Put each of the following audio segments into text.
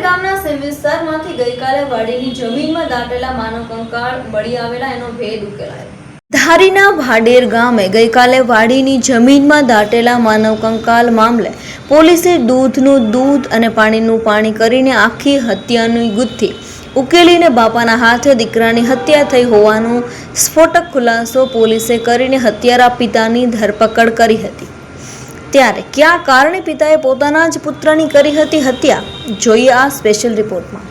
ભાડેર ગામના સીમ વિસ્તારમાંથી ગઈકાલે વાડીની જમીનમાં દાટેલા માનવ કંકાળ મળી આવેલા એનો ભેદ ઉકેલાયો। ધારીના ભાડેર ગામે ગઈકાલે વાડીની જમીનમાં દાટેલા માનવ કંકાલ મામલે પોલીસે દૂધનું દૂધ અને પાણીનું પાણી કરીને આખી હત્યાની ગુથ્થી ઉકેલીને બાપાના હાથે દીકરાની હત્યા થઈ હોવાનો સ્ફોટક ખુલાસો પોલીસે કરીને હત્યારા પિતાની ધરપકડ કરી હતી। ત્યારે કયા કારણે પિતાએ પોતાના જ પુત્રની કરી હતી હત્યા, જોઈએ આ સ્પેશિયલ રિપોર્ટમાં।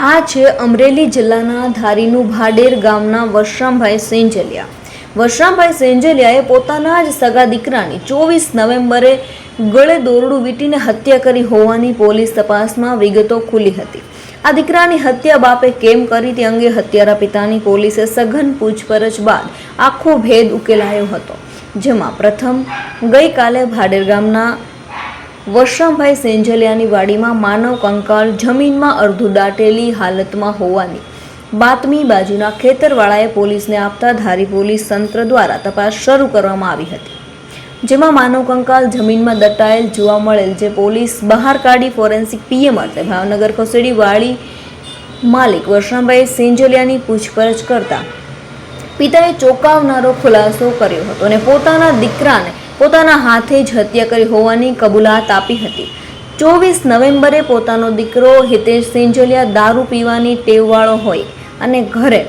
આ છે અમરેલી જિલ્લાના ધારીનું ભાડેર ગામના વશરામભાઈ સેંજલિયા। વશરામભાઈ સેંજલિયાએ પોતાના જ સગા દીકરાની 24 નવેમ્બરે ગળે દોરડું વીંટીને હત્યા કરી હોવાની પોલીસ તપાસમાં વિગતો ખુલી હતી। આ દીકરાની હત્યા બાપે કેમ કરી તે અંગે હત્યારા પિતાની પોલીસે સઘન પૂછપરછ બાદ આખો ભેદ ઉકેલાયો હતો, જેમાં પ્રથમ ગઈકાલે ભાડેર ગામના વશરામભાઈ સેંજલિયાની વાડીમાં માનવ કંકાળ જમીનમાં અડધું દાટેલી હાલતમાં હોવાની બાતમી બાજુના ખેતરવાળાએ પોલીસને આપતા ધારી પોલીસ તંત્ર દ્વારા તપાસ શરૂ કરવામાં આવી હતી, જેમાં માનવ કંકાલ જમીનમાં દટાયેલ જોવા મળેલ, જે પોલીસ બહાર કાઢી ફોરેન્સિક પીએમ અર્થે ભાવનગર ખસેડી વાડી માલિક વશરામભાઈ સેંજલિયાની પૂછપરછ કરતા પિતાએ ચોંકાવનારો ખુલાસો કર્યો હતો અને પોતાના દીકરાને પોતાના હાથે જ હત્યા કરી હોવાની કબૂલાત આપી હતી। 24 નવેમ્બરે પોતાનો દીકરો હિતેશ સેંજલિયા દારૂ પીવાની ટેવવાળો હોય અને ઘરે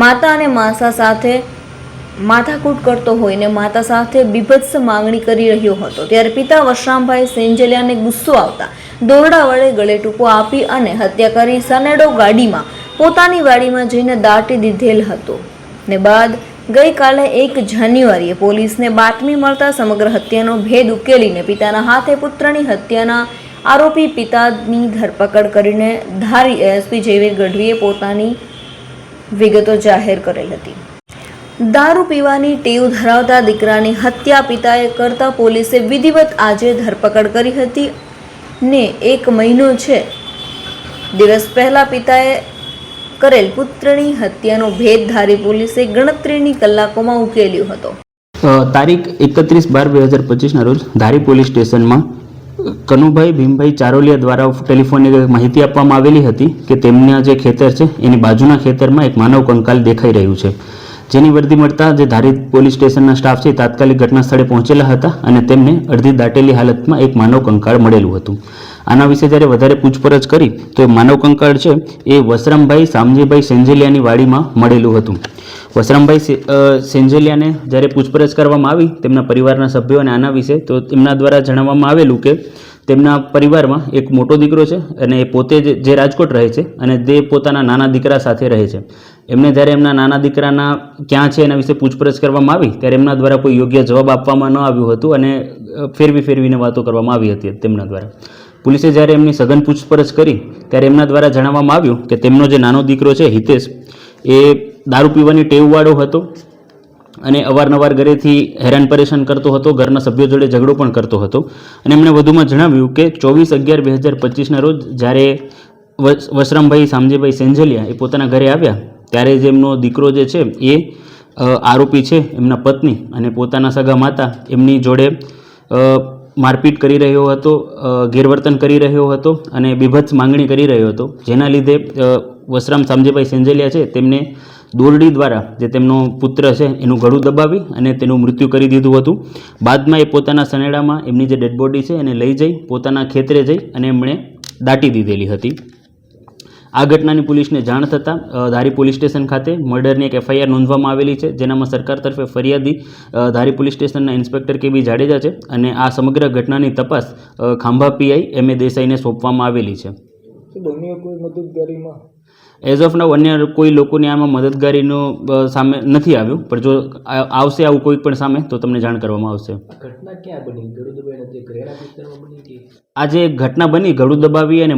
માતા અને માસા સાથે માથાકૂટ કરતો હોય ને માતા સાથે બીભત્સ માંગણી કરી રહ્યો હતો, ત્યારે પિતા વશરામભાઈ સેંજલિયાને ગુસ્સો આવતા દોરડા વડે ગળે ટૂંકો આપી અને હત્યા કરી સનેડો ગાડીમાં પોતાની વાડીમાં જઈને દાટી દીધેલ હતો ને બાદ ગઈકાલે 1 જાન્યુઆરીએ પોલીસને બાતમી મળતા સમગ્ર હત્યાનો ભેદ ઉકેલીને પિતાના હાથે પુત્રની હત્યાના આરોપી પિતાની ધરપકડ કરીને ધારી એસપી જયવીર ગઢવીએ પોતાની વિગતો જાહેર કરેલ હતી। દારૂ પીવાની ટેવ ધરાવતા દીકરાની હત્યા પિતાએ કરતા પોલીસે વિધિવત આજે ધરપકડ કરી હતી ને 1 મહિનો છે દિવસ પહેલા પિતાએ કરેલ પુત્રની હત્યાનો ભેદ ધારી પોલીસે ગણતરીની કલાકોમાં ઉકેલ્યો હતો। તારીખ 31/12/2025 ના રોજ ધારી પોલીસ સ્ટેશનમાં કનુભાઈ ભીમભાઈ ચારોલિયા દ્વારા ટેલિફોનિક માહિતી આપવામાં આવેલી હતી કે તેમના જે ખેતર છે એની બાજુના ખેતરમાં એક માનવ કંકાલ દેખાઈ રહ્યું છે, જેની વર્દી મળતા જે ધારી પોલીસ સ્ટેશનના સ્ટાફ છે તાત્કાલિક ઘટના સ્થળે પહોંચેલા હતા અને તેમને અડધી દાટેલી હાલતમાં એક માનવ કંકાળ મળેલું હતું। આના વિશે જ્યારે વધારે પૂછપરછ કરી તો એ માનવ કંકાળ છે એ વશરામભાઈ શામજીભાઈ સેંજલિયાની વાડીમાં મળેલું હતું। વશરામભાઈ સેંજલિયાને જ્યારે પૂછપરછ કરવામાં આવી તેમના પરિવારના સભ્યો અને આના વિશે, તો તેમના દ્વારા જણાવવામાં આવેલું કે તેમના પરિવારમાં એક મોટો દીકરો છે અને એ પોતે જે રાજકોટ રહે છે અને તે પોતાના નાના દીકરા સાથે રહે છે। એમને જ્યારે એમના નાના દીકરાના ક્યાં છે એના વિશે પૂછપરછ કરવામાં આવી ત્યારે એમના દ્વારા કોઈ યોગ્ય જવાબ આપવામાં ન આવ્યું હતું અને ફેરવીને વાતો કરવામાં આવી હતી તેમના દ્વારા। પોલીસે જ્યારે એમની સઘન પૂછપરછ કરી ત્યારે એમના દ્વારા જણાવવામાં આવ્યું કે તેમનો જે નાનો દીકરો છે હિતેશ એ દારૂ પીવાની ટેવવાળો હતો અને અવારનવાર ઘરેથી હેરાન પરેશાન કરતો હતો, ઘરના સભ્યો જોડે ઝઘડો પણ કરતો હતો અને એમણે વધુમાં જણાવ્યું કે 24/11/2025 ના રોજ જ્યારે વશરામભાઈ શામજીભાઈ સેંજલિયા એ પોતાના ઘરે આવ્યા ત્યારે જે એમનો દીકરો જે છે એ આરોપી છે એમના પત્ની અને પોતાના સગા માતા એમની જોડે મારપીટ કરી રહ્યો હતો, ગેરવર્તન કરી રહ્યો હતો અને બીભત્સ માંગણી કરી રહ્યો હતો, જેના લીધે વશરામ શામજીભાઈ સેંજલિયા છે તેમને દોરડી દ્વારા જે તેમનો પુત્ર છે એનું ગળું દબાવી અને તેનું મૃત્યુ કરી દીધું હતું। બાદમાં એ પોતાના સનેડામાં એમની જે ડેડ બોડી છે એને લઈ જઈ પોતાના ખેતરે જઈ અને એમણે દાટી દીધેલી હતી। આ ઘટનાની પોલીસને જાણ થતાં ધારી પોલીસ સ્ટેશન ખાતે મર્ડરની એક FIR નોંધવામાં આવેલી છે, જેનામાં સરકાર તરફે ફરિયાદી ધારી પોલીસ સ્ટેશનના ઇન્સ્પેક્ટર KB જાડેજા છે અને આ સમગ્ર ઘટનાની તપાસ ખાંભા PI MA દેસાઈને સોંપવામાં આવેલી છે। એઝ ઓફ નાઉ અન્ય કોઈ લોકોની આમાં મદદગારીનો સામે નથી આવ્યું, પણ જો આવશે આવું કોઈ પણ સામે તો તમને જાણ કરવામાં આવશે। આ જે ઘટના બની ગળું દબાવી અને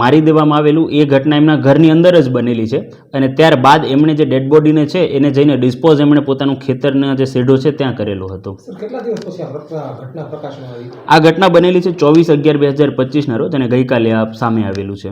મારી દેવામાં આવેલું એ ઘટના એમના ઘરની અંદર જ બનેલી છે અને ત્યારબાદ એમણે જે ડેડ બોડીને છે એને જઈને ડિસ્પોઝ એમણે પોતાનું ખેતરના જે શેઢો છે ત્યાં કરેલો હતો। આ ઘટના બનેલી છે 24/11/2025 ના રોજ અને ગઈકાલે આ સામે આવેલું છે।